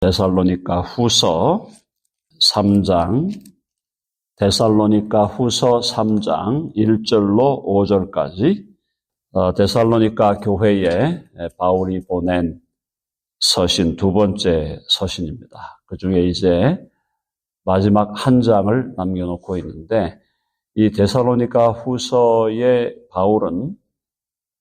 데살로니가 후서 3장, 데살로니가 후서 3장 1절로 5절까지 데살로니가 교회에 바울이 보낸 서신 두 번째 서신입니다. 그 중에 이제 마지막 한 장을 남겨놓고 있는데, 이 데살로니가 후서의 바울은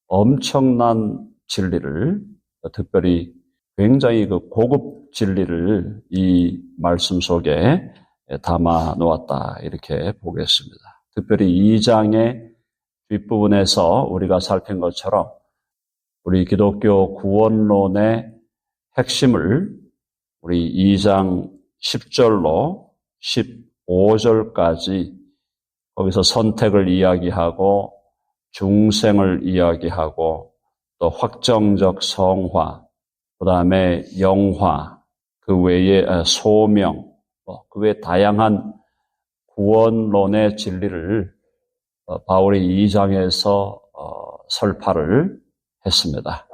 엄청난 진리를, 특별히 굉장히 그 고급 진리를 이 말씀 속에 담아 놓았다, 이렇게 보겠습니다. 특별히 2장의 뒷부분에서 우리가 살핀 것처럼 우리 기독교 구원론의 핵심을 우리 2장 10절로 15절까지 거기서 선택을 이야기하고 중생을 이야기하고 또 확정적 성화, 그 다음에 영화, 그 외에 소명, 그 외에 다양한 구원론의 진리를 바울이 2장에서 설파를 했습니다.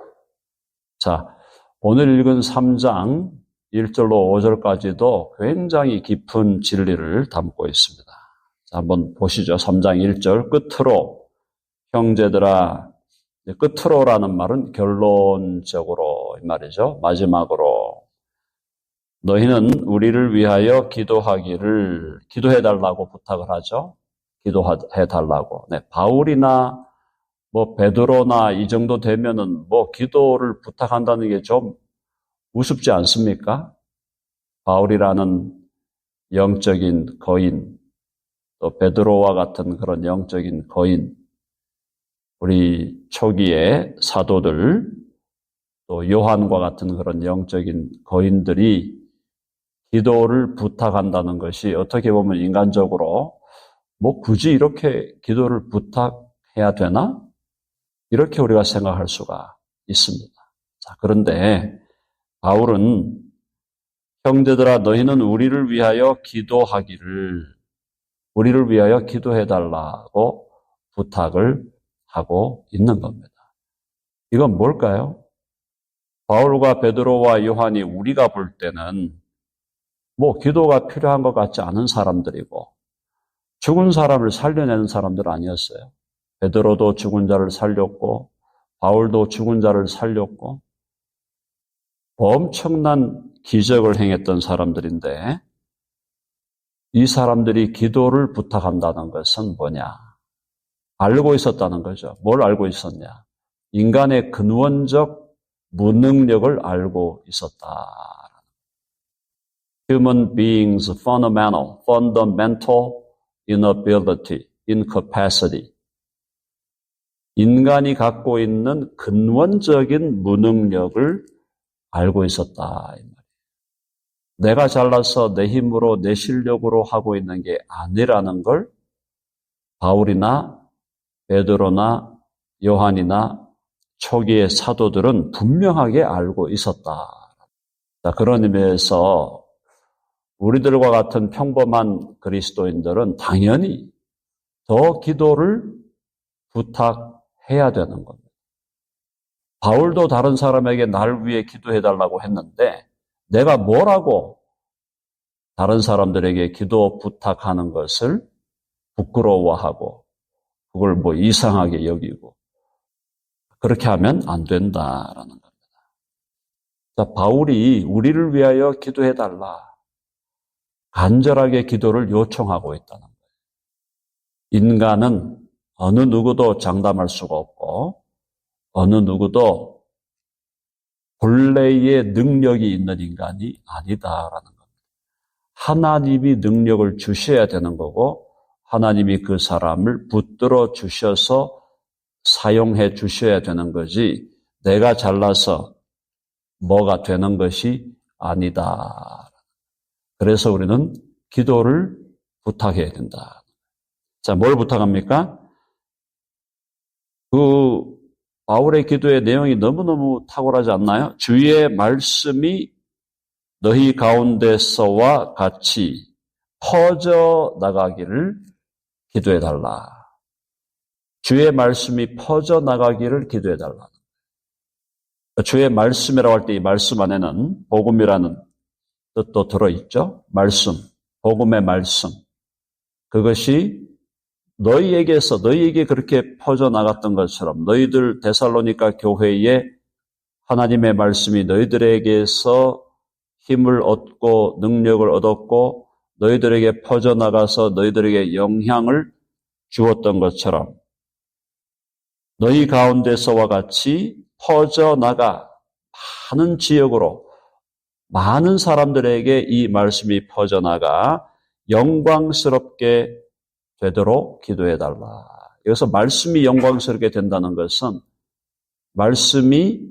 자, 오늘 읽은 3장 1절로 5절까지도 굉장히 깊은 진리를 담고 있습니다. 자, 한번 보시죠. 3장 1절 끝으로 형제들아, 끝으로라는 말은 결론적으로 이 말이죠. 마지막으로 너희는 우리를 위하여 기도해달라고 부탁을 하죠. 기도해달라고. 네, 바울이나 베드로나 이 정도 되면은 기도를 부탁한다는 게 좀 우습지 않습니까? 바울이라는 영적인 거인, 또 베드로와 같은 그런 영적인 거인, 우리 초기의 사도들, 또 요한과 같은 그런 영적인 거인들이 기도를 부탁한다는 것이 어떻게 보면 인간적으로 굳이 이렇게 기도를 부탁해야 되나? 이렇게 우리가 생각할 수가 있습니다. 자, 그런데 바울은 형제들아 너희는 우리를 위하여 기도해달라고 부탁을 하고 있는 겁니다. 이건 뭘까요? 바울과 베드로와 요한이 우리가 볼 때는 기도가 필요한 것 같지 않은 사람들이고 죽은 사람을 살려내는 사람들 아니었어요. 베드로도 죽은 자를 살렸고 바울도 죽은 자를 살렸고 엄청난 기적을 행했던 사람들인데, 이 사람들이 기도를 부탁한다는 것은 뭐냐? 알고 있었다는 거죠. 뭘 알고 있었냐? 인간의 근원적 무능력을 알고 있었다. Human beings' fundamental inability, incapacity. 인간이 갖고 있는 근원적인 무능력을 알고 있었다. 내가 잘나서 내 힘으로 내 실력으로 하고 있는 게 아니라는 걸 바울이나 베드로나 요한이나 초기의 사도들은 분명하게 알고 있었다. 자, 그런 의미에서 우리들과 같은 평범한 그리스도인들은 당연히 더 기도를 부탁해야 되는 겁니다. 바울도 다른 사람에게 날 위해 기도해달라고 했는데, 내가 뭐라고 다른 사람들에게 기도 부탁하는 것을 부끄러워하고 그걸 이상하게 여기고 그렇게 하면 안 된다라는 겁니다. 자, 바울이 우리를 위하여 기도해달라, 간절하게 기도를 요청하고 있다는 거예요. 인간은 어느 누구도 장담할 수가 없고 어느 누구도 본래의 능력이 있는 인간이 아니다라는 겁니다. 하나님이 능력을 주셔야 되는 거고 하나님이 그 사람을 붙들어 주셔서 사용해 주셔야 되는 거지, 내가 잘나서 뭐가 되는 것이 아니다. 그래서 우리는 기도를 부탁해야 된다. 자, 뭘 부탁합니까? 바울의 기도의 내용이 너무너무 탁월하지 않나요? 주의 말씀이 너희 가운데서와 같이 퍼져 나가기를 기도해달라. 주의 말씀이 퍼져 나가기를 기도해달라. 주의 말씀이라고 할 때 이 말씀 안에는 복음이라는 뜻도 들어있죠. 말씀, 복음의 말씀. 그것이 너희에게 그렇게 퍼져나갔던 것처럼 너희들 데살로니가 교회에 하나님의 말씀이 너희들에게서 힘을 얻고 능력을 얻었고 너희들에게 퍼져나가서 너희들에게 영향을 주었던 것처럼 너희 가운데서와 같이 퍼져나가 많은 지역으로 많은 사람들에게 이 말씀이 퍼져나가 영광스럽게 되도록 기도해달라. 여기서 말씀이 영광스럽게 된다는 것은 말씀이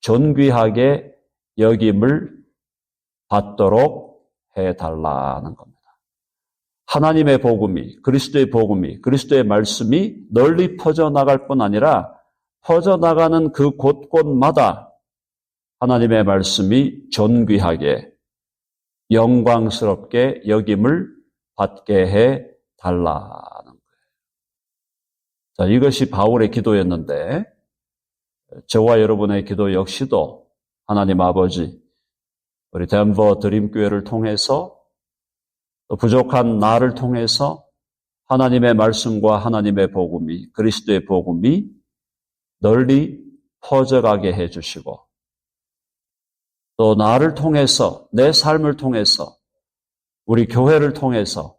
존귀하게 여김을 받도록 해달라는 겁니다. 하나님의 복음이, 그리스도의 말씀이 널리 퍼져나갈 뿐 아니라 퍼져나가는 그 곳곳마다 하나님의 말씀이 존귀하게, 영광스럽게 여김을 받게 해 달라는 거예요. 자, 이것이 바울의 기도였는데, 저와 여러분의 기도 역시도 하나님 아버지, 우리 덴버 드림교회를 통해서 또 부족한 나를 통해서 하나님의 말씀과 하나님의 복음이, 그리스도의 복음이 널리 퍼져가게 해주시고 또 나를 통해서, 내 삶을 통해서, 우리 교회를 통해서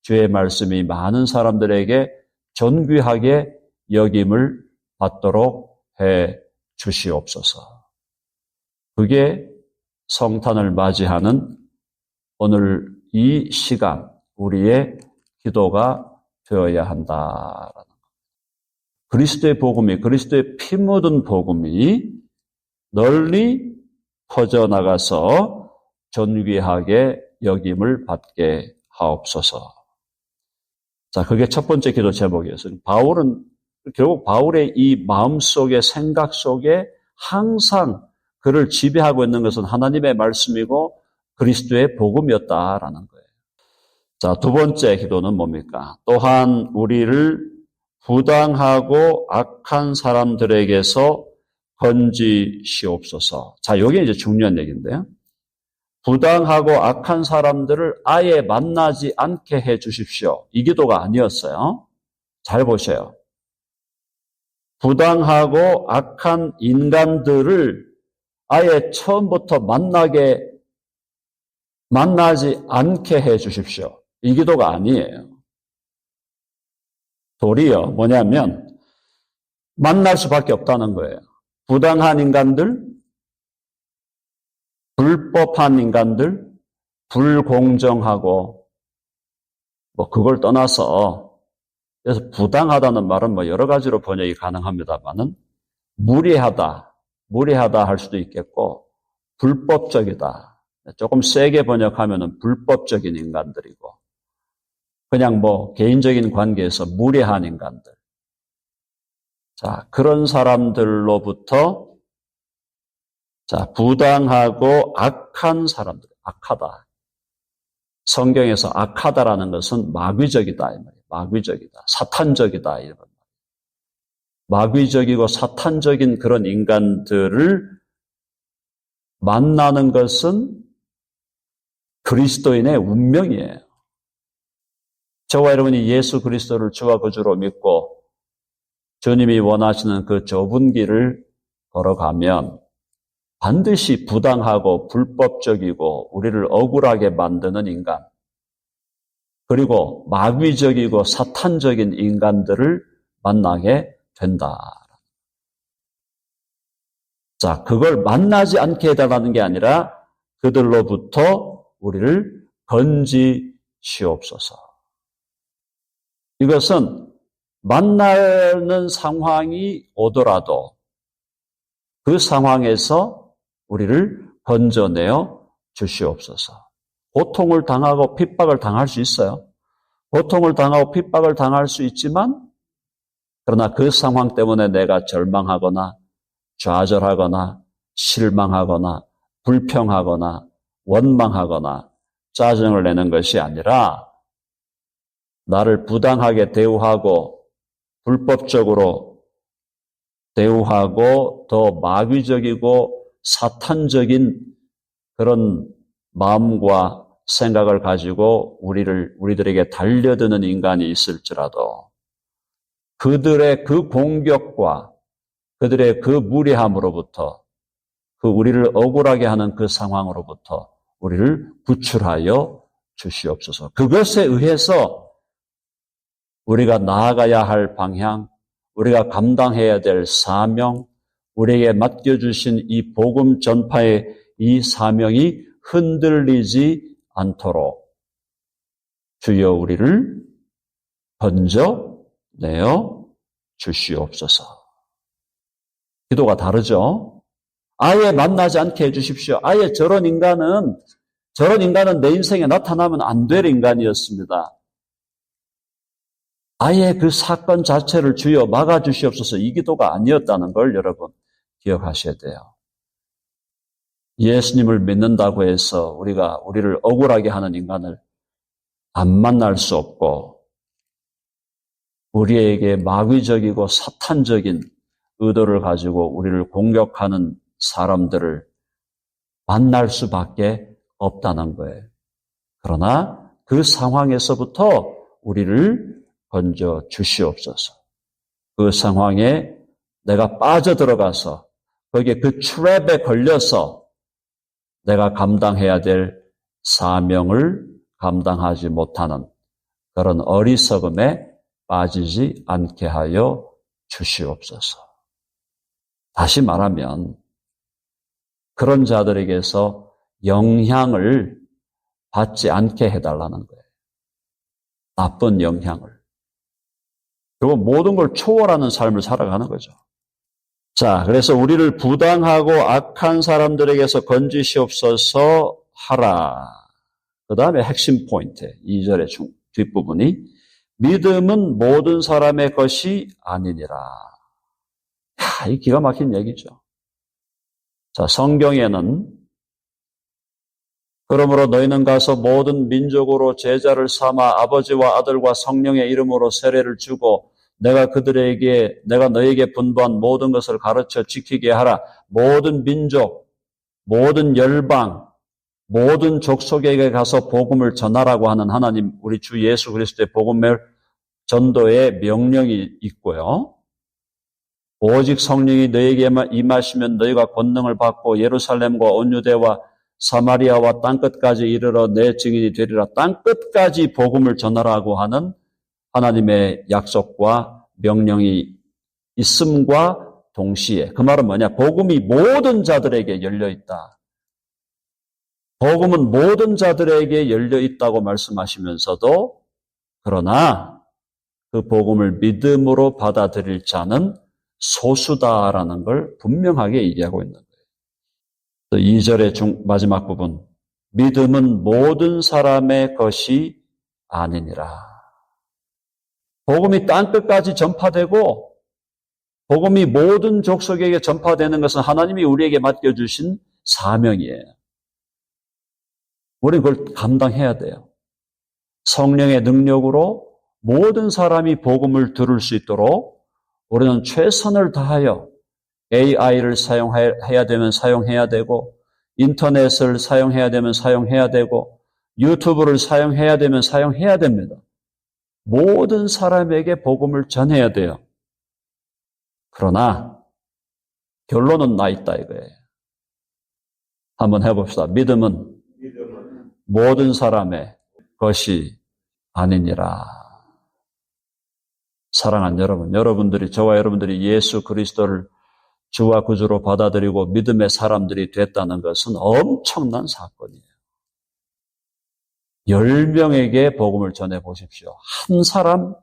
주의 말씀이 많은 사람들에게 존귀하게 여김을 받도록 해 주시옵소서. 그게 성탄을 맞이하는 오늘 이 시간 우리의 기도가 되어야 한다라는 것. 그리스도의 복음이, 그리스도의 피 묻은 복음이 널리 퍼져나가서 존귀하게 여김을 받게 하옵소서. 자, 그게 첫 번째 기도 제목이었어요. 결국 바울의 이 마음속에, 생각 속에 항상 그를 지배하고 있는 것은 하나님의 말씀이고 그리스도의 복음이었다라는 거예요. 자, 두 번째 기도는 뭡니까? 또한 우리를 부당하고 악한 사람들에게서 건지시옵소서. 자, 이게 이제 중요한 얘기인데요. 부당하고 악한 사람들을 아예 만나지 않게 해 주십시오. 이 기도가 아니었어요. 잘 보세요. 부당하고 악한 인간들을 아예 처음부터 만나지 않게 해 주십시오. 이 기도가 아니에요. 도리어 뭐냐면 만날 수밖에 없다는 거예요. 부당한 인간들, 불법한 인간들, 불공정하고 그걸 떠나서 그래서 부당하다는 말은 여러 가지로 번역이 가능합니다만은 무례하다 할 수도 있겠고 불법적이다. 조금 세게 번역하면은 불법적인 인간들이고 그냥 개인적인 관계에서 무례한 인간들. 자, 그런 사람들로부터 부당하고 악한 사람들, 악하다. 성경에서 악하다라는 것은 마귀적이다. 마귀적이다. 사탄적이다. 이런 말. 마귀적이고 사탄적인 그런 인간들을 만나는 것은 그리스도인의 운명이에요. 저와 여러분이 예수 그리스도를 주와 구주로 믿고 주님이 원하시는 그 좁은 길을 걸어가면 반드시 부당하고 불법적이고 우리를 억울하게 만드는 인간, 그리고 마귀적이고 사탄적인 인간들을 만나게 된다. 자, 그걸 만나지 않게 해달라는 게 아니라 그들로부터 우리를 건지시옵소서. 이것은 만나는 상황이 오더라도 그 상황에서 우리를 건져내어 주시옵소서. 고통을 당하고 핍박을 당할 수 있어요. 고통을 당하고 핍박을 당할 수 있지만 그러나 그 상황 때문에 내가 절망하거나 좌절하거나 실망하거나 불평하거나 원망하거나 짜증을 내는 것이 아니라 나를 부당하게 대우하고 불법적으로 대우하고 더 마귀적이고 사탄적인 그런 마음과 생각을 가지고 우리들에게 달려드는 인간이 있을지라도 그들의 그 공격과 그들의 그 무례함으로부터 우리를 억울하게 하는 그 상황으로부터 우리를 구출하여 주시옵소서. 그것에 의해서 우리가 나아가야 할 방향, 우리가 감당해야 될 사명, 우리에게 맡겨주신 이 복음 전파의 이 사명이 흔들리지 않도록 주여 우리를 건져내어 주시옵소서. 기도가 다르죠? 아예 만나지 않게 해주십시오. 아예 저런 인간은 내 인생에 나타나면 안 될 인간이었습니다. 아예 그 사건 자체를 주여 막아주시옵소서. 이 기도가 아니었다는 걸 여러분 기억하셔야 돼요. 예수님을 믿는다고 해서 우리를 억울하게 하는 인간을 안 만날 수 없고 우리에게 마귀적이고 사탄적인 의도를 가지고 우리를 공격하는 사람들을 만날 수밖에 없다는 거예요. 그러나 그 상황에서부터 우리를 건져 주시옵소서. 그 상황에 내가 빠져들어가서 거기에 그 트랩에 걸려서 내가 감당해야 될 사명을 감당하지 못하는 그런 어리석음에 빠지지 않게 하여 주시옵소서. 다시 말하면 그런 자들에게서 영향을 받지 않게 해달라는 거예요. 나쁜 영향을. 그리고 모든 걸 초월하는 삶을 살아가는 거죠. 자, 그래서 우리를 부당하고 악한 사람들에게서 건지시옵소서 하라. 그 다음에 핵심 포인트, 2절의 뒷부분이 믿음은 모든 사람의 것이 아니니라. 이 기가 막힌 얘기죠. 자, 성경에는 그러므로 너희는 가서 모든 민족으로 제자를 삼아 아버지와 아들과 성령의 이름으로 세례를 주고 내가 너희에게 분부한 모든 것을 가르쳐 지키게 하라. 모든 민족, 모든 열방, 모든 족속에게 가서 복음을 전하라고 하는 하나님 우리 주 예수 그리스도의 복음의 전도의 명령이 있고요. 오직 성령이 너희에게 임하시면 너희가 권능을 받고 예루살렘과 온 유대와 사마리아와 땅끝까지 이르러 내 증인이 되리라. 땅끝까지 복음을 전하라고 하는 하나님의 약속과 명령이 있음과 동시에 그 말은 뭐냐? 복음이 모든 자들에게 열려 있다. 복음은 모든 자들에게 열려 있다고 말씀하시면서도 그러나 그 복음을 믿음으로 받아들일 자는 소수다라는 걸 분명하게 얘기하고 있는 거예요. 2절의 마지막 부분, 믿음은 모든 사람의 것이 아니니라. 복음이 땅끝까지 전파되고 복음이 모든 족속에게 전파되는 것은 하나님이 우리에게 맡겨주신 사명이에요. 우리는 그걸 감당해야 돼요. 성령의 능력으로 모든 사람이 복음을 들을 수 있도록 우리는 최선을 다하여 AI를 사용해야 되면 사용해야 되고 인터넷을 사용해야 되면 사용해야 되고 유튜브를 사용해야 되면 사용해야 됩니다. 모든 사람에게 복음을 전해야 돼요. 그러나 결론은 나 있다 이거예요. 한번 해봅시다. 믿음은 모든 사람의 것이 아니니라. 사랑하는 여러분, 저와 여러분들이 예수 그리스도를 주와 구주로 받아들이고 믿음의 사람들이 됐다는 것은 엄청난 사건이에요. 10명에게 복음을 전해 보십시오. 한 사람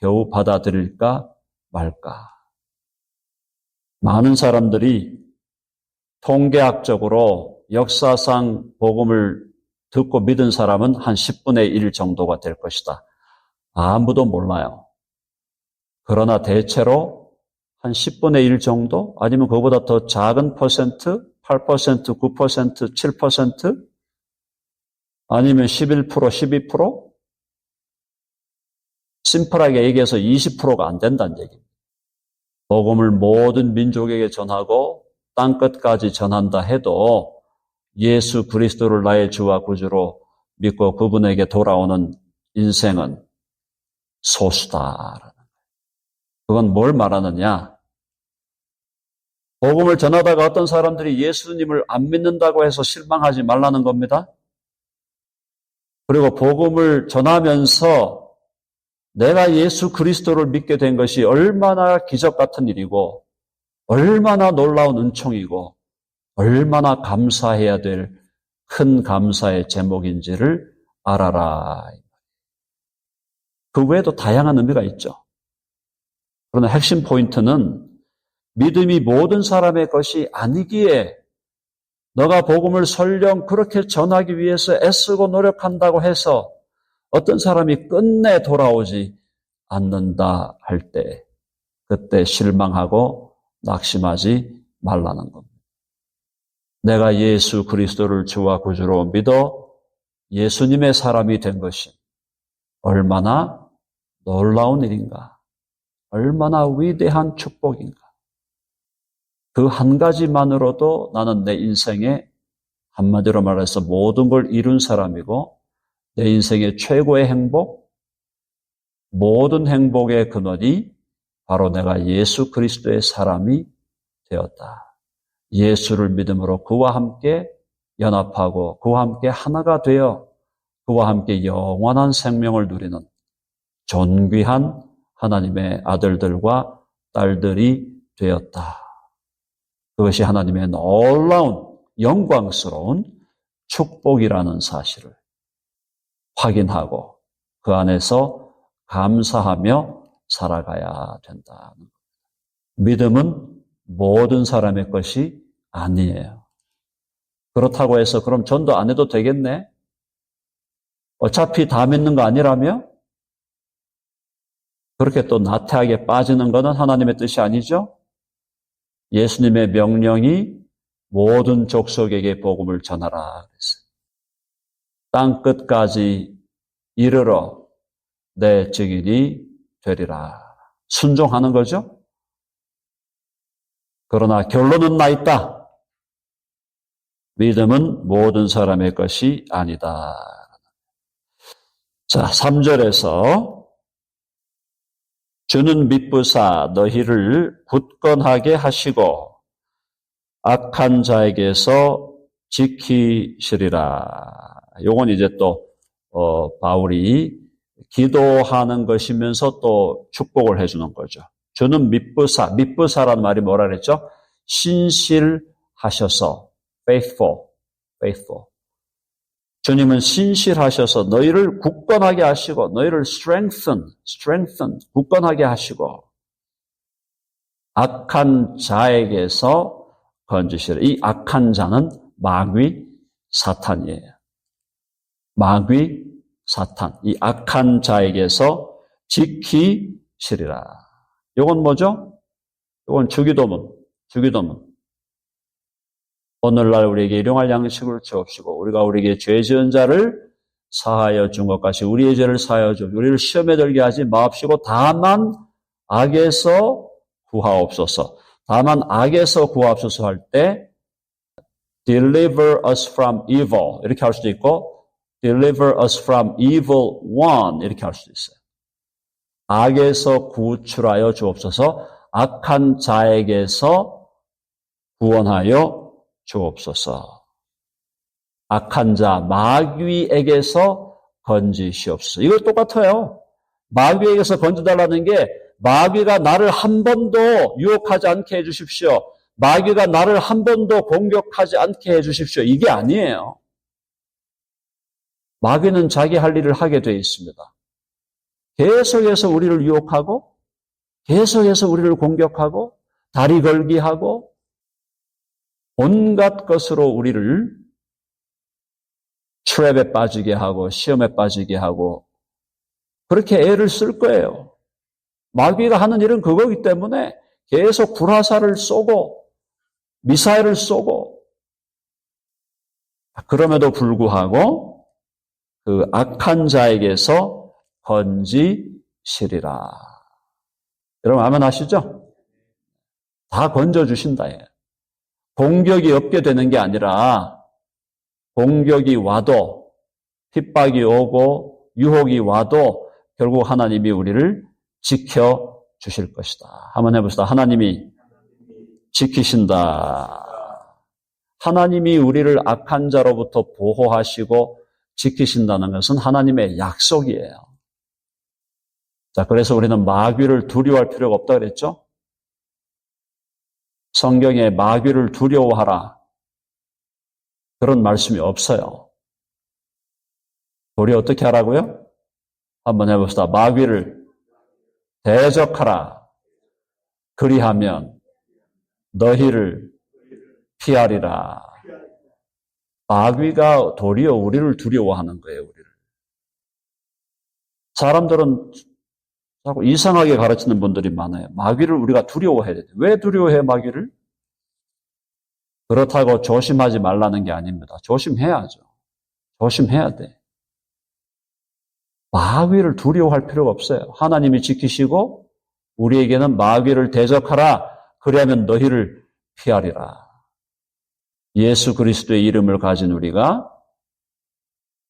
겨우 받아들일까 말까. 많은 사람들이 통계학적으로 역사상 복음을 듣고 믿은 사람은 한 10분의 1 정도가 될 것이다. 아무도 몰라요. 그러나 대체로 한 10분의 1 정도 아니면 그보다 더 작은 퍼센트, 8%, 9%, 7% 아니면 11%, 12%? 심플하게 얘기해서 20%가 안 된다는 얘기입니다. 복음을 모든 민족에게 전하고 땅끝까지 전한다 해도 예수 그리스도를 나의 주와 구주로 믿고 그분에게 돌아오는 인생은 소수다. 그건 뭘 말하느냐? 복음을 전하다가 어떤 사람들이 예수님을 안 믿는다고 해서 실망하지 말라는 겁니다. 그리고 복음을 전하면서 내가 예수 그리스도를 믿게 된 것이 얼마나 기적 같은 일이고 얼마나 놀라운 은총이고 얼마나 감사해야 될 큰 감사의 제목인지를 알아라. 그 외에도 다양한 의미가 있죠. 그러나 핵심 포인트는 믿음이 모든 사람의 것이 아니기에 너가 복음을 설령 그렇게 전하기 위해서 애쓰고 노력한다고 해서 어떤 사람이 끝내 돌아오지 않는다 할 때 그때 실망하고 낙심하지 말라는 겁니다. 내가 예수 그리스도를 주와 구주로 믿어 예수님의 사람이 된 것이 얼마나 놀라운 일인가, 얼마나 위대한 축복인가. 그 한 가지만으로도 나는 내 인생에 한마디로 말해서 모든 걸 이룬 사람이고 내 인생의 최고의 행복, 모든 행복의 근원이 바로 내가 예수 그리스도의 사람이 되었다. 예수를 믿음으로 그와 함께 연합하고 그와 함께 하나가 되어 그와 함께 영원한 생명을 누리는 존귀한 하나님의 아들들과 딸들이 되었다. 그것이 하나님의 놀라운 영광스러운 축복이라는 사실을 확인하고 그 안에서 감사하며 살아가야 된다. 믿음은 모든 사람의 것이 아니에요. 그렇다고 해서 그럼 전도 안 해도 되겠네? 어차피 다 믿는 거 아니라며? 그렇게 또 나태하게 빠지는 것은 하나님의 뜻이 아니죠? 예수님의 명령이 모든 족속에게 복음을 전하라 그랬어요. 땅 끝까지 이르러 내 증인이 되리라. 순종하는 거죠? 그러나 결론은 나 있다. 믿음은 모든 사람의 것이 아니다. 자, 3절에서 주는 미쁘사 너희를 굳건하게 하시고 악한 자에게서 지키시리라. 요건 이제 또 바울이 기도하는 것이면서 또 축복을 해주는 거죠. 주는 미쁘사라는 말이 뭐라 그랬죠? 신실하셔서, faithful. 주님은 신실하셔서 너희를 굳건하게 하시고, 너희를 strengthen, 굳건하게 하시고, 악한 자에게서 건지시라. 이 악한 자는 마귀 사탄이에요. 마귀 사탄. 이 악한 자에게서 지키시리라. 이건 뭐죠? 이건 주기도문. 오늘날 우리에게 일용할 양식을 주옵시고 우리가 우리에게 죄 지은 자를 사하여 준 것 같이 우리의 죄를 사하여 주옵시고 우리를 시험에 들게 하지 마옵시고 다만 악에서 구하옵소서. 다만 악에서 구하옵소서 할 때 deliver us from evil 이렇게 할 수도 있고 deliver us from evil one 이렇게 할 수도 있어요. 악에서 구출하여 주옵소서. 악한 자에게서 구원하여 주옵소서. 악한 자 마귀에게서 건지시옵소서. 이거 똑같아요. 마귀에게서 건져달라는 게 마귀가 나를 한 번도 유혹하지 않게 해주십시오. 마귀가 나를 한 번도 공격하지 않게 해주십시오. 이게 아니에요. 마귀는 자기 할 일을 하게 되어 있습니다. 계속해서 우리를 유혹하고 계속해서 우리를 공격하고 다리 걸기 하고 온갖 것으로 우리를 트랩에 빠지게 하고 시험에 빠지게 하고 그렇게 애를 쓸 거예요. 마귀가 하는 일은 그거기 때문에 계속 불화살을 쏘고 미사일을 쏘고 그럼에도 불구하고 그 악한 자에게서 건지시리라. 여러분 아멘 하시죠? 다 건져주신다. 공격이 없게 되는 게 아니라 공격이 와도, 핍박이 오고 유혹이 와도 결국 하나님이 우리를 지켜주실 것이다. 한번 해봅시다. 하나님이 지키신다. 하나님이 우리를 악한 자로부터 보호하시고 지키신다는 것은 하나님의 약속이에요. 자, 그래서 우리는 마귀를 두려워할 필요가 없다 그랬죠? 성경에 마귀를 두려워하라. 그런 말씀이 없어요. 우리 어떻게 하라고요? 한번 해봅시다. 마귀를 대적하라. 그리하면 너희를 피하리라. 마귀가 도리어 우리를 두려워하는 거예요, 우리를. 사람들은 자꾸 이상하게 가르치는 분들이 많아요. 마귀를 우리가 두려워해야 돼. 왜 두려워해, 마귀를? 그렇다고 조심하지 말라는 게 아닙니다. 조심해야죠. 조심해야 돼. 마귀를 두려워할 필요가 없어요. 하나님이 지키시고 우리에게는 마귀를 대적하라. 그리하면 너희를 피하리라. 예수 그리스도의 이름을 가진 우리가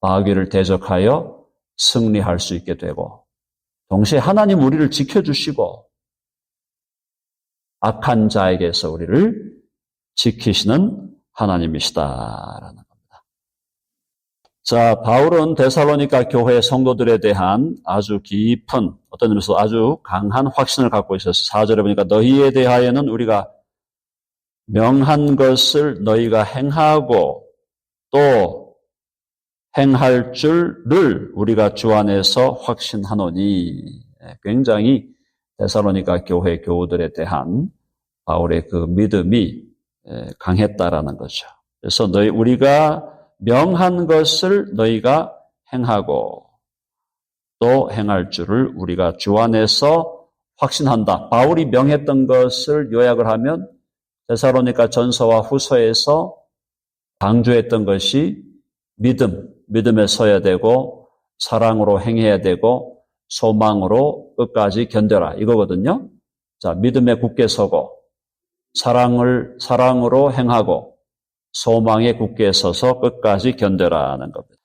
마귀를 대적하여 승리할 수 있게 되고 동시에 하나님 우리를 지켜주시고 악한 자에게서 우리를 지키시는 하나님이시다라는 겁니다. 자, 바울은 데살로니가 교회 성도들에 대한 아주 깊은 어떤 의미에서 아주 강한 확신을 갖고 있어서 4절에 보니까 너희에 대하여는 우리가 명한 것을 너희가 행하고 또 행할 줄을 우리가 주 안에서 확신하노니. 굉장히 데살로니가 교회 교우들에 대한 바울의 그 믿음이 강했다라는 거죠. 그래서 우리가 명한 것을 너희가 행하고 또 행할 줄을 우리가 주 안에서 확신한다. 바울이 명했던 것을 요약을 하면 데살로니가 전서와 후서에서 강조했던 것이 믿음에 서야 되고 사랑으로 행해야 되고 소망으로 끝까지 견뎌라 이거거든요. 자, 믿음에 굳게 서고 사랑으로 행하고 소망에 굳게 서서 끝까지 견뎌라는 겁니다.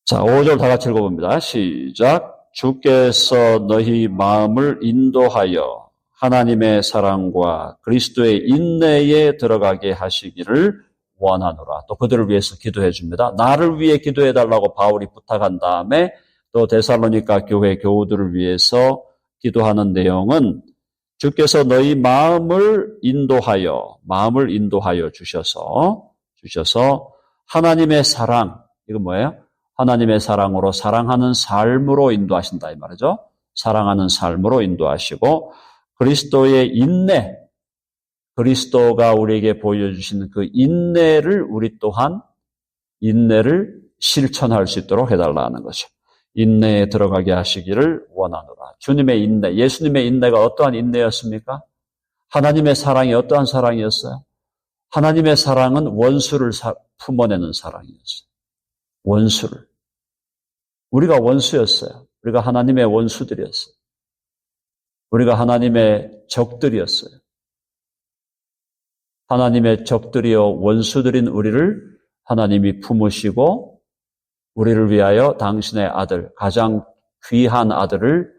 자, 5절 다 같이 읽어봅니다. 시작. 주께서 너희 마음을 인도하여 하나님의 사랑과 그리스도의 인내에 들어가게 하시기를 원하노라. 또 그들을 위해서 기도해 줍니다. 나를 위해 기도해 달라고 바울이 부탁한 다음에 또 데살로니가 교회 교우들을 위해서 기도하는 내용은 주께서 너희 마음을 인도하여 주셔서 하나님의 사랑, 이건 뭐예요? 하나님의 사랑으로 사랑하는 삶으로 인도하신다 이 말이죠. 사랑하는 삶으로 인도하시고 그리스도의 인내, 그리스도가 우리에게 보여주신 그 인내를 우리 또한 인내를 실천할 수 있도록 해달라는 거죠. 인내에 들어가게 하시기를 원하노라. 주님의 인내, 예수님의 인내가 어떠한 인내였습니까? 하나님의 사랑이 어떠한 사랑이었어요? 하나님의 사랑은 원수를 품어내는 사랑이었어요. 원수를. 우리가 원수였어요. 우리가 하나님의 원수들이었어요. 우리가 하나님의 적들이었어요. 하나님의 적들이요 원수들인 우리를 하나님이 품으시고 우리를 위하여 당신의 아들, 가장 귀한 아들을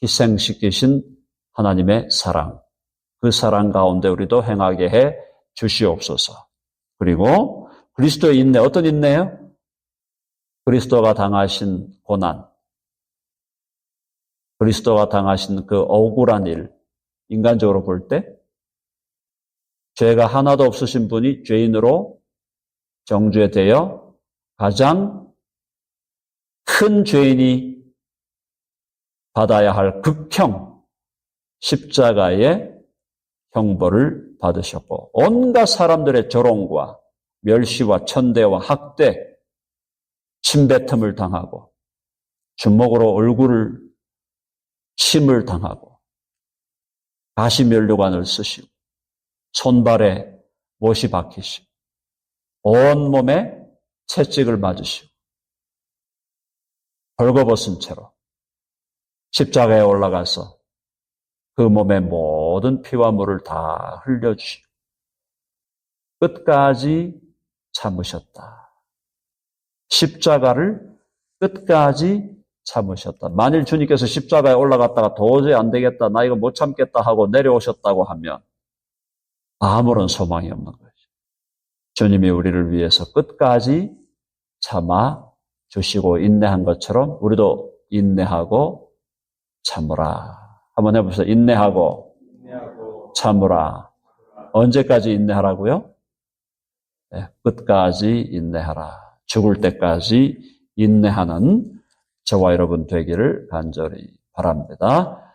희생시키신 하나님의 사랑. 그 사랑 가운데 우리도 행하게 해 주시옵소서. 그리고 그리스도의 인내, 어떤 인내요? 그리스도가 당하신 고난, 그리스도가 당하신 그 억울한 일, 인간적으로 볼 때 죄가 하나도 없으신 분이 죄인으로 정죄되어 가장 큰 죄인이 받아야 할 극형 십자가의 형벌을 받으셨고 온갖 사람들의 조롱과 멸시와 천대와 학대, 침뱉음을 당하고 주먹으로 얼굴을 침을 당하고 가시면류관을 쓰시고 손발에 못이 박히시고 온몸에 채찍을 맞으시고 벌거벗은 채로 십자가에 올라가서 그 몸의 모든 피와 물을 다 흘려주시고 끝까지 참으셨다. 십자가를 끝까지 참으셨다. 만일 주님께서 십자가에 올라갔다가 도저히 안 되겠다, 나 이거 못 참겠다 하고 내려오셨다고 하면 아무런 소망이 없는 거죠. 주님이 우리를 위해서 끝까지 참아 주시고 인내한 것처럼 우리도 인내하고 참으라. 한번 해보세요. 인내하고 참으라. 언제까지 인내하라고요? 네, 끝까지 인내하라. 죽을 때까지 인내하는 저와 여러분 되기를 간절히 바랍니다.